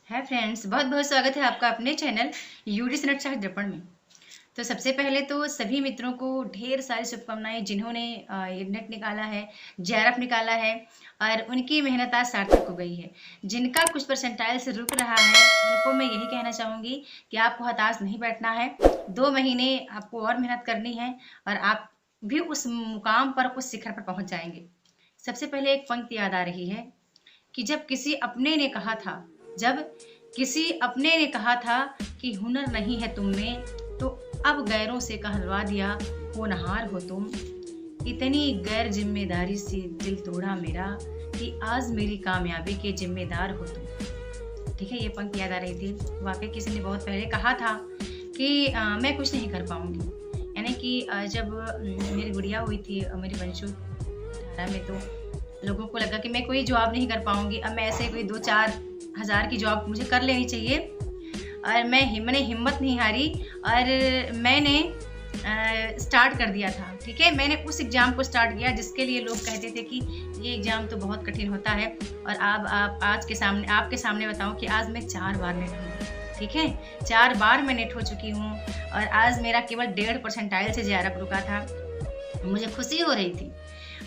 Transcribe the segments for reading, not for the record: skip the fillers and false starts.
Hi friends, बहुत बहुत स्वागत है आपका अपने चैनल यूडी नेट चाहे दर्पण में। तो सबसे पहले तो सभी मित्रों को ढेर सारी शुभकामनाएं जिन्होंने ये नेट निकाला है, जेआरएफ निकाला है और उनकी मेहनत आज सार्थक हो गई है। जिनका कुछ परसेंटाइल से रुक रहा है उनको मैं यही कहना चाहूँगी कि आपको हताश नहीं बैठना है। 2 महीने आपको और मेहनत करनी है और आप भी उस मुकाम पर, उस शिखर पर पहुँच जाएंगे। सबसे पहले एक पंक्ति याद आ रही है कि जब किसी अपने ने कहा था कि हुनर नहीं है तुम में, तो अब गैरों से कहलवा दिया होनहार हो तुम। इतनी गैर जिम्मेदारी से दिल तोड़ा मेरा कि आज मेरी कामयाबी के जिम्मेदार हो तुम। ठीक है, ये पंक्ति याद आ रही थी। वाकई किसी ने बहुत पहले कहा था कि मैं कुछ नहीं कर पाऊंगी। यानी कि जब मेरी गुड़िया हुई थी, मेरी बंशु 18 में, तो लोगों को लगा कि मैं कोई जॉब नहीं कर पाऊंगी। अब मैं ऐसे कोई 2-4 हज़ार की जॉब मुझे कर लेनी चाहिए और मैंने हिम्मत नहीं हारी और मैंने स्टार्ट कर दिया था। ठीक है, मैंने उस एग्ज़ाम को स्टार्ट किया जिसके लिए लोग कहते थे कि ये एग्ज़ाम तो बहुत कठिन होता है। और अब आप आज के सामने आपके सामने बताऊं कि आज मैं 4 बार नेट हूँ। ठीक है, 4 बार मैं नेट हो चुकी हूँ और आज मेरा केवल 1.5 परसेंटाइल से जेआरएफ रुका था। मुझे खुशी हो रही थी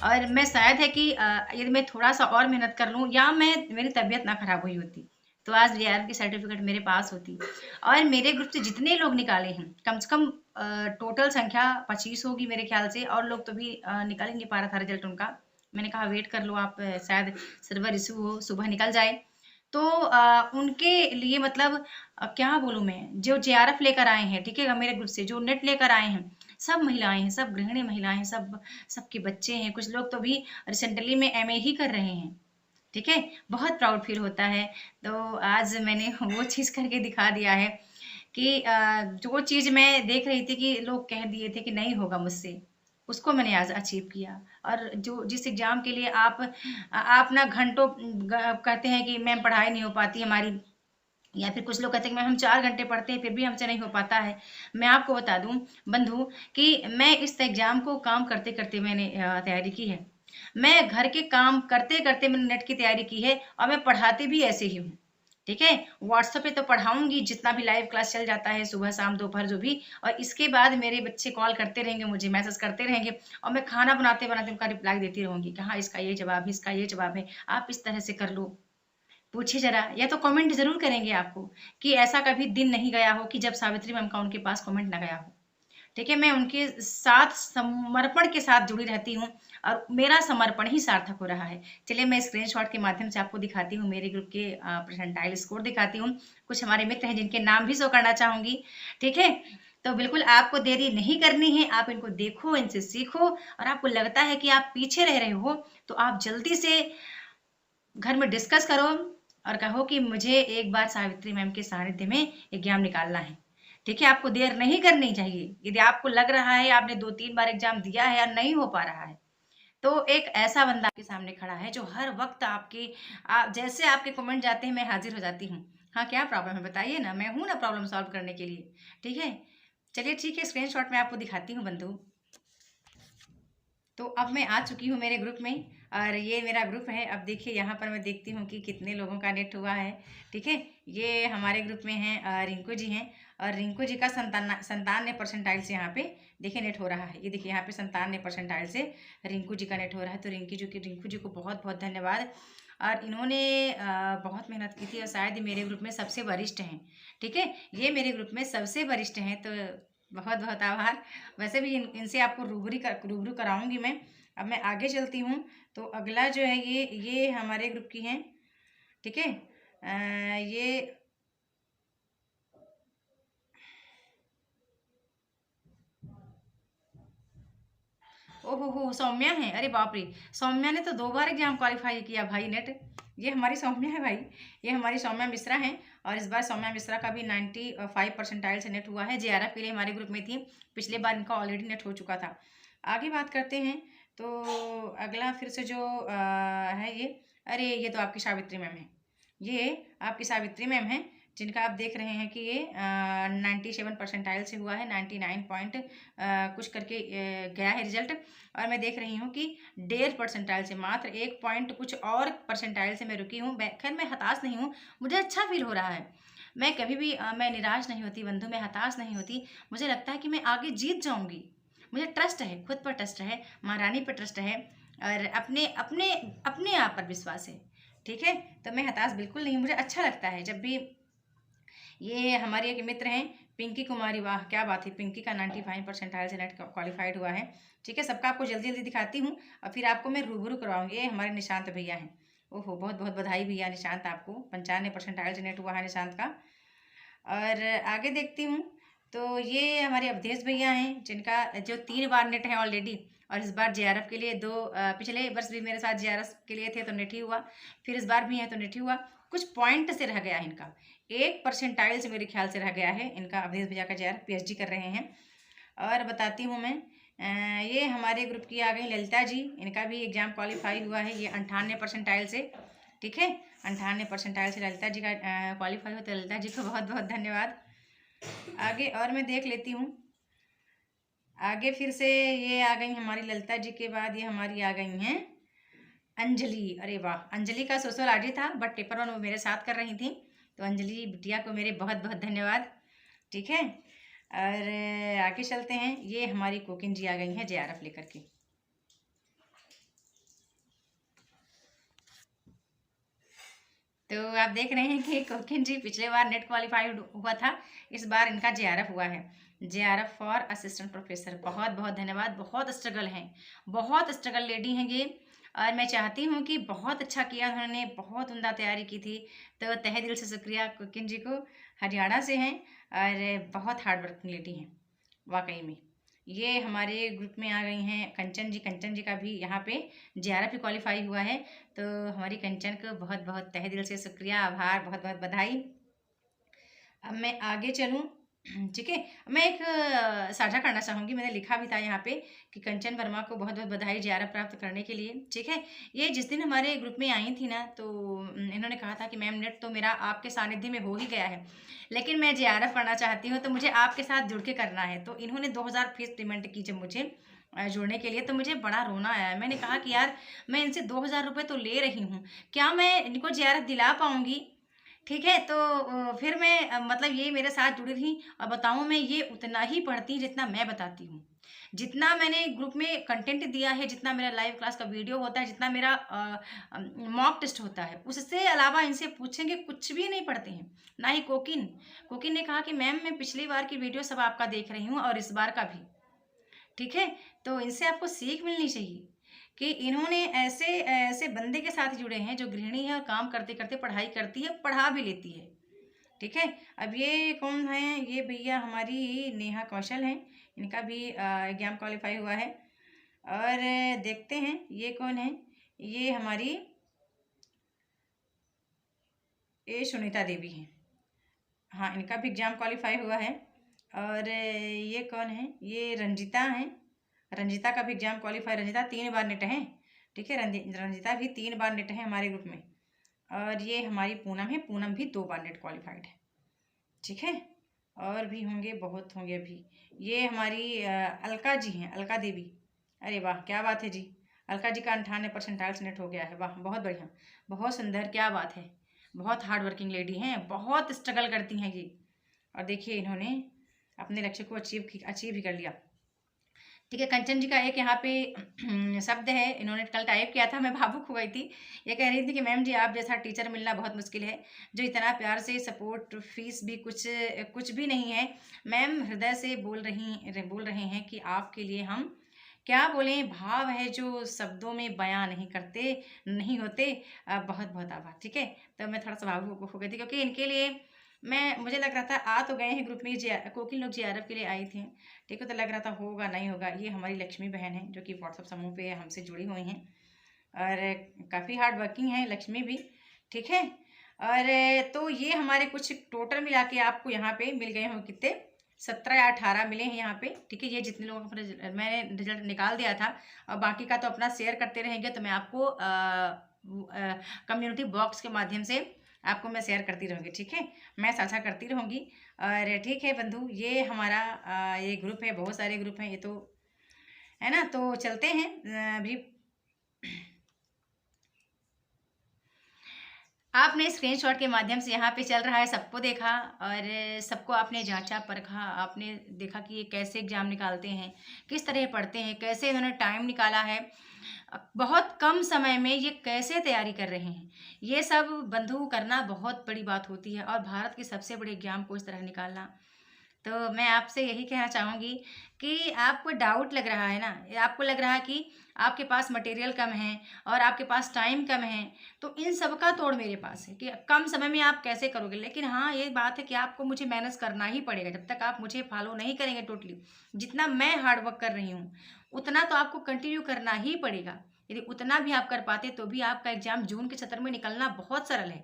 और मैं शायद है कि यदि मैं थोड़ा सा और मेहनत कर लूँ या मेरी तबीयत ना खराब हुई होती तो आज जेआरएफ की सर्टिफिकेट मेरे पास होती। और मेरे ग्रुप से जितने लोग निकाले हैं, कम से कम टोटल संख्या 25 होगी मेरे ख्याल से। और लोग तो भी निकल ही नहीं पा रहा था रिजल्ट उनका। मैंने कहा वेट कर लो आप, शायद सर्वर इशू हो, सुबह निकल जाए। तो उनके लिए मतलब क्या बोलूँ मैं, जो जेआरएफ लेकर आए हैं, ठीक है, मेरे ग्रुप से जो नेट लेकर आए हैं, सब महिलाएं हैं, सब गृहिणी महिलाएं हैं, सबके बच्चे हैं। कुछ लोग तो अभी रिसेंटली में एमए ही कर रहे हैं। ठीक है, बहुत प्राउड फील होता है। तो आज मैंने वो चीज़ करके दिखा दिया है कि जो चीज़ मैं देख रही थी कि लोग कह दिए थे कि नहीं होगा मुझसे, उसको मैंने आज अचीव किया। और जो जिस एग्ज़ाम के लिए आप ना घंटों कहते हैं कि मैम पढ़ाई नहीं हो पाती हमारी, या फिर कुछ लोग कहते हैं कि मैम हम 4 घंटे पढ़ते हैं फिर भी हमसे नहीं हो पाता है। मैं आपको बता दूं बंधु कि मैं इस एग्जाम को काम करते करते मैंने तैयारी की है। मैं घर के काम करते करते मैंने नेट की तैयारी की है और मैं पढ़ाती भी ऐसे ही हूँ। ठीक है, व्हाट्सएप पे तो पढ़ाऊंगी जितना भी लाइव क्लास चल जाता है, सुबह शाम दोपहर जो भी। और इसके बाद मेरे बच्चे कॉल करते रहेंगे, मुझे मैसेज करते रहेंगे और मैं खाना बनाते बनाते उनका रिप्लाई देती रहूंगी कि हाँ इसका ये जवाब है, इसका ये जवाब है, आप इस तरह से कर लो। पूछिए जरा, या तो कमेंट जरूर करेंगे आपको कि ऐसा कभी दिन नहीं गया हो कि जब सावित्री मैम का उनके पास कमेंट ना गया हो। ठीक है, मैं उनके साथ समर्पण के साथ जुड़ी रहती हूँ और मेरा समर्पण ही सार्थक हो रहा है। चलिए मैं स्क्रीनशॉट के माध्यम से आपको दिखाती हूँ, मेरे ग्रुप के परसेंटाइल स्कोर दिखाती हूँ। कुछ हमारे मित्र हैं जिनके नाम भी शो करना चाहूंगी। ठीक है, तो बिल्कुल आपको देरी नहीं करनी है, आप इनको देखो, इनसे सीखो। और आपको लगता है कि आप पीछे रह रहे हो तो आप जल्दी से घर में डिस्कस करो और कहो कि मुझे एक बार सावित्री मैम के सानिध्य में एग्जाम निकालना है। ठीक है, आपको देर नहीं करनी चाहिए। यदि आपको लग रहा है आपने 2-3 बार एग्जाम दिया है और नहीं हो पा रहा है, तो एक ऐसा बंदा आपके सामने खड़ा है जो हर वक्त जैसे आपके कमेंट जाते हैं मैं हाजिर हो जाती हूँ। हाँ, क्या प्रॉब्लम है बताइए ना, मैं हूँ ना प्रॉब्लम सॉल्व करने के लिए। ठीक है, चलिए ठीक है, स्क्रीनशॉट में आपको दिखाती हूँ बंधु। तो अब मैं आ चुकी हूँ मेरे ग्रुप में और ये मेरा ग्रुप है। अब देखिए यहाँ पर मैं देखती हूँ कि कितने लोगों का नेट हुआ है। ठीक है, ये हमारे ग्रुप में हैं रिंकू जी हैं और रिंकू जी का 97 परसेंटाइल से यहाँ पे देखिए नेट हो रहा है। ये देखिए यहाँ पे 97 परसेंटाइल से रिंकू जी का नेट हो रहा है। तो रिंकू जी को बहुत बहुत धन्यवाद। और इन्होंने बहुत मेहनत की थी और शायद ये मेरे ग्रुप में सबसे वरिष्ठ हैं। ठीक है, ये मेरे ग्रुप में सबसे वरिष्ठ हैं, तो बहुत बहुत आभार। वैसे भी इनसे आपको रूबरू कराऊंगी मैं। अब मैं आगे चलती हूँ। तो अगला जो है ये हमारे ग्रुप की हैं। ठीक है, ये ओहो हो सौम्या है। अरे बाप रे, सौम्या ने तो 2 बार एग्जाम क्वालिफाई किया भाई नेट। ये हमारी सौम्या है भाई, ये हमारी सौम्या मिश्रा हैं। और इस बार सौम्या मिश्रा का भी 95 परसेंटाइल से नेट हुआ है। जेआरएफ के लिए हमारे ग्रुप में थी, पिछले बार इनका ऑलरेडी नेट हो चुका था। आगे बात करते हैं। तो अगला फिर से जो है ये, अरे ये तो आपकी सावित्री मैम है, ये आपकी सावित्री मैम है। जिनका आप देख रहे हैं कि ये 97 परसेंटाइल से हुआ है, 99 पॉइंट कुछ करके गया है रिजल्ट। और मैं देख रही हूँ कि 1.5 परसेंटाइल से, मात्र 1 पॉइंट कुछ और परसेंटाइल से मैं रुकी हूँ। खैर मैं हताश नहीं हूँ, मुझे अच्छा फील हो रहा है। मैं कभी भी मैं निराश नहीं होती बंधु, मैं हताश नहीं होती। मुझे लगता है कि मैं आगे जीत जाऊँगी। मुझे ट्रस्ट है, खुद पर ट्रस्ट है, महारानी पर ट्रस्ट है, और अपने अपने अपने आप पर विश्वास है। ठीक है, तो मैं हताश बिल्कुल नहीं। मुझे अच्छा लगता है जब भी ये हमारी एक मित्र हैं पिंकी कुमारी, वाह क्या बात है, पिंकी का 95 परसेंटाइल से नेट क्वालिफाइड हुआ है। ठीक है, सबका आपको जल्दी जल्दी दिखाती हूँ और फिर आपको मैं रूबरू करवाऊंगी। ये हमारे निशांत भैया हैं। ओहो, बहुत बहुत बधाई भैया निशांत, आपको 95 परसेंटाइल से नेट हुआ है निशांत का। और आगे देखती हूँ तो ये हमारे अवधेश भैया हैं, जिनका जो 3 बार नेट है ऑलरेडी, और इस बार जेआरएफ के लिए पिछले वर्ष भी मेरे साथ जेआरएफ के लिए थे तो नेट ही हुआ, फिर इस बार भी है तो नेट ही हुआ। कुछ पॉइंट से रह गया है इनका, 1 परसेंटाइल से मेरे ख्याल से रह गया है इनका। अवधेश भैया का जेआरएफ पीएचडी कर रहे हैं। और बताती हूँ मैं, ये हमारे ग्रुप की आ गई ललिता जी, इनका भी एग्जाम क्वालिफाई हुआ है, ये 98 परसेंटाइल से। ठीक है, 98 परसेंटाइल से ललिता जी का क्वालिफाई हो, तो ललिता जी को बहुत बहुत धन्यवाद। आगे और मैं देख लेती हूँ, आगे फिर से ये आ गई हमारी ललिता जी के बाद ये हमारी आ गई हैं अंजलि। अरे वाह, अंजलि का सोशोलॉजी था बट पेपर 1 वो मेरे साथ कर रही थी, तो अंजलि बिटिया को मेरे बहुत बहुत धन्यवाद। ठीक है, और आगे चलते हैं, ये हमारी कोकिन जी आ गई हैं जेआरएफ लेकर के। तो आप देख रहे हैं कि कोकिन जी पिछले बार नेट क्वालिफाइड हुआ था, इस बार इनका जेआरएफ हुआ है, जेआरएफ फॉर असिस्टेंट प्रोफेसर। बहुत बहुत धन्यवाद, बहुत स्ट्रगल हैं, बहुत स्ट्रगल लेडी हैं ये। और मैं चाहती हूँ कि बहुत अच्छा किया उन्होंने, बहुत उम्दा तैयारी की थी, तो तहे दिल से शुक्रिया कोकिन जी को। हरियाणा से हैं और बहुत हार्ड वर्किंग लेडी हैं वाकई में। ये हमारे ग्रुप में आ गई हैं कंचन जी, कंचन जी का भी यहाँ पे जेआरएफ भी क्वालिफाई हुआ है, तो हमारी कंचन को बहुत बहुत तहे दिल से शुक्रिया, आभार, बहुत बहुत बधाई। अब मैं आगे चलूँ, ठीक है, मैं एक साझा करना चाहूँगी, मैंने लिखा भी था यहाँ पे कि कंचन वर्मा को बहुत बहुत बधाई जेआरएफ प्राप्त करने के लिए। ठीक है, ये जिस दिन हमारे ग्रुप में आई थी ना, तो इन्होंने कहा था कि मैम नेट तो मेरा आपके सानिध्य में हो ही गया है, लेकिन मैं जेआरएफ करना चाहती हूँ, तो मुझे आपके साथ जुड़ के करना है। तो इन्होंने 2000 फीस पेमेंट की जब मुझे जुड़ने के लिए, तो मुझे बड़ा रोना आया। मैंने कहा कि यार मैं इनसे 2000 रुपये तो ले रही हूँ, क्या मैं इनको जेआरएफ दिला पाऊँगी? ठीक है, तो फिर मैं मतलब ये मेरे साथ जुड़ी रही, और बताऊँ मैं ये उतना ही पढ़ती हैं जितना मैं बताती हूँ। जितना मैंने ग्रुप में कंटेंट दिया है, जितना मेरा लाइव क्लास का वीडियो होता है, जितना मेरा मॉक टेस्ट होता है, उससे अलावा इनसे पूछेंगे कुछ भी नहीं पढ़ते हैं। ना ही कोकिन, कोकिन ने कहा कि मैम मैं पिछली बार की वीडियो सब आपका देख रही हूँ और इस बार का भी। ठीक है, तो इनसे आपको सीख मिलनी चाहिए कि इन्होंने ऐसे ऐसे बंदे के साथ जुड़े हैं जो गृहिणी है और काम करते करते पढ़ाई करती है, पढ़ा भी लेती है। ठीक है, अब ये कौन है, ये भैया हमारी नेहा कौशल हैं, इनका भी एग्जाम क्वालिफाई हुआ है। और देखते हैं ये कौन है, ये हमारी ये सुनीता देवी हैं, हाँ इनका भी एग्जाम क्वालिफाई हुआ है। और ये कौन है, ये रंजिता हैं, रंजिता का भी एग्जाम क्वालिफाई, रंजिता 3 बार नेट हैं। ठीक है, रंजिता भी 3 बार नेट है हमारे ग्रुप में। और ये हमारी पूनम है, पूनम भी 2 बार नेट क्वालिफाइड है। ठीक है, और भी होंगे, बहुत होंगे अभी। ये हमारी अलका जी हैं, अलका देवी, अरे वाह क्या बात है जी, अलका जी का 98 परसेंटाइल से नेट हो गया है, वाह बहुत बढ़िया, बहुत सुंदर, क्या बात है। बहुत हार्ड वर्किंग लेडी हैं, बहुत स्ट्रगल करती हैं ये, और देखिए इन्होंने अपने लक्ष्य को अचीव ही कर लिया। ठीक है, कंचन जी का एक यहाँ पे शब्द है, इन्होंने कल टाइप किया था, मैं भावुक हो गई थी। ये कह रही थी कि मैम जी आप जैसा टीचर मिलना बहुत मुश्किल है, जो इतना प्यार से सपोर्ट, फीस भी कुछ भी नहीं है। मैम हृदय से बोल रहे हैं कि आपके लिए हम क्या बोलें, भाव है जो शब्दों में बयां नहीं होते। बहुत बहुत आभार। ठीक है, तो मैं थोड़ा सा भावुक हो गई थी, क्योंकि इनके लिए मुझे लग रहा था, आ तो गए हैं ग्रुप में, कोकिन लोग जेआरएफ के लिए आई थी। ठीक है, तो लग रहा था होगा नहीं होगा। ये हमारी लक्ष्मी बहन है जो कि व्हाट्सएप समूह पे हमसे जुड़ी हुई हैं, और काफ़ी हार्ड वर्किंग है लक्ष्मी भी। ठीक है, और तो ये हमारे कुछ टोटल मिला के आपको यहाँ पे मिल गए हों कितने, 17 या 18 मिले हैं यहाँ पे। ठीक है, ये जितने लोगों का मैंने रिजल्ट निकाल दिया था, और बाकी का तो अपना शेयर करते रहेंगे, तो मैं आपको कम्युनिटी बॉक्स के माध्यम से आपको मैं शेयर करती रहूँगी, ठीक है, मैं साझा करती रहूँगी। और ठीक है बंधु, ये हमारा ये ग्रुप है, बहुत सारे ग्रुप हैं ये तो, है ना। तो चलते हैं अभी। आपने स्क्रीनशॉट के माध्यम से यहाँ पे चल रहा है सबको देखा, और सबको आपने जांचा परखा, आपने देखा कि ये कैसे एग्जाम निकालते हैं, किस तरह पढ़ते हैं, कैसे इन्होंने टाइम निकाला है, बहुत कम समय में ये कैसे तैयारी कर रहे हैं। ये सब बंधु करना बहुत बड़ी बात होती है, और भारत के सबसे बड़े एग्जाम को इस तरह निकालना। तो मैं आपसे यही कहना चाहूँगी कि आपको डाउट लग रहा है ना, या आपको लग रहा है कि आपके पास मटेरियल कम है और आपके पास टाइम कम है, तो इन सब का तोड़ मेरे पास है कि कम समय में आप कैसे करोगे। लेकिन हाँ, ये बात है कि आपको मुझे मेहनत करना ही पड़ेगा। जब तक आप मुझे फॉलो नहीं करेंगे टोटली, जितना मैं हार्ड वर्क कर रही हूँ, उतना तो आपको कंटिन्यू करना ही पड़ेगा। यदि उतना भी आप कर पाते तो भी आपका एग्जाम जून के सत्र में निकलना बहुत सरल है।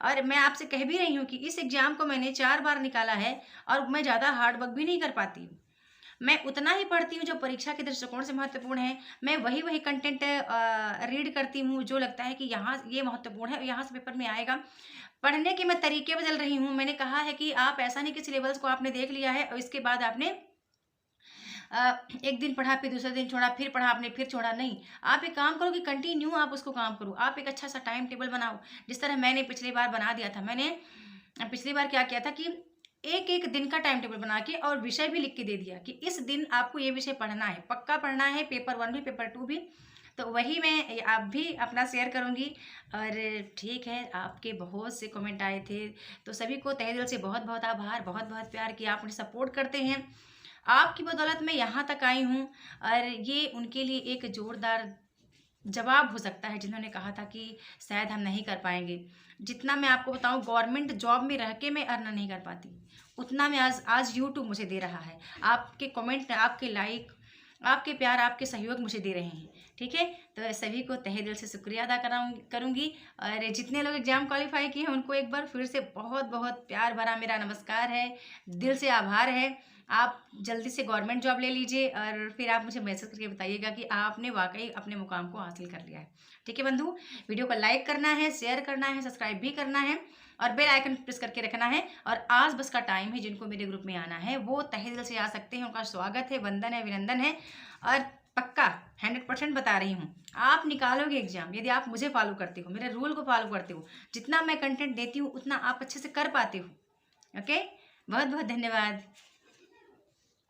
और मैं आपसे कह भी रही हूँ कि इस एग्ज़ाम को मैंने 4 बार निकाला है, और मैं ज़्यादा हार्ड वर्क भी नहीं कर पाती हूँ। मैं उतना ही पढ़ती हूँ जो परीक्षा के दृष्टिकोण से महत्वपूर्ण है। मैं वही कंटेंट रीड करती हूँ जो लगता है कि यहाँ ये महत्वपूर्ण है, यहाँ से पेपर में आएगा। पढ़ने के मैं तरीके बदल रही हूँ। मैंने कहा है कि आप ऐसा नहीं कि सिलेबस को आपने देख लिया है और इसके बाद आपने एक दिन पढ़ा, फिर दूसरे दिन छोड़ा, फिर पढ़ा आपने, फिर छोड़ा, नहीं। आप एक काम करो कि कंटिन्यू आप उसको काम करो। आप एक अच्छा सा टाइम टेबल बनाओ, जिस तरह मैंने पिछली बार बना दिया था। मैंने पिछली बार क्या किया था कि एक एक दिन का टाइम टेबल बना के और विषय भी लिख के दे दिया कि इस दिन आपको ये विषय पढ़ना है, पक्का पढ़ना है, पेपर 1 भी पेपर 2 भी। तो वही मैं आप भी अपना शेयर करूँगी। और ठीक है, आपके बहुत से कमेंट आए थे, तो सभी को तहे दिल से बहुत बहुत आभार, बहुत बहुत प्यार कि आप मुझे सपोर्ट करते हैं। आपकी बदौलत मैं यहाँ तक आई हूँ, और ये उनके लिए एक ज़ोरदार जवाब हो सकता है जिन्होंने कहा था कि शायद हम नहीं कर पाएँगे। जितना मैं आपको बताऊँ, गवर्नमेंट जॉब में रह के मैं अर्न नहीं कर पाती, उतना मैं आज आज यूट्यूब मुझे दे रहा है। आपके कमेंट, आपके लाइक, आपके प्यार, आपके सहयोग मुझे दे रहे हैं, ठीक है? तो सभी को तहे दिल से शुक्रिया अदा करूँगी। और जितने लोग एग्ज़ाम क्वालीफाई किए हैं उनको एक बार फिर से बहुत-बहुत प्यार भरा मेरा नमस्कार है, दिल से आभार है। आप जल्दी से गवर्नमेंट जॉब ले लीजिए, और फिर आप मुझे मैसेज करके बताइएगा कि आपने वाक़ई अपने मुकाम को हासिल कर लिया है। ठीक है बंधु? वीडियो को लाइक करना है, शेयर करना है, सब्सक्राइब भी करना है, और बेल आइकन प्रेस करके रखना है। और आज बस का टाइम है, जिनको मेरे ग्रुप में आना है वो तहे दिल से आ सकते हैं, उनका स्वागत है, वंदन है, अभिनंदन है। और पक्का 100% बता रही हूँ, आप निकालोगे एग्जाम यदि आप मुझे फॉलो करते हो, मेरे रूल को फॉलो करते हो। जितना मैं कंटेंट देती हूँ उतना आप अच्छे से कर पाते हो। ओके, बहुत बहुत धन्यवाद।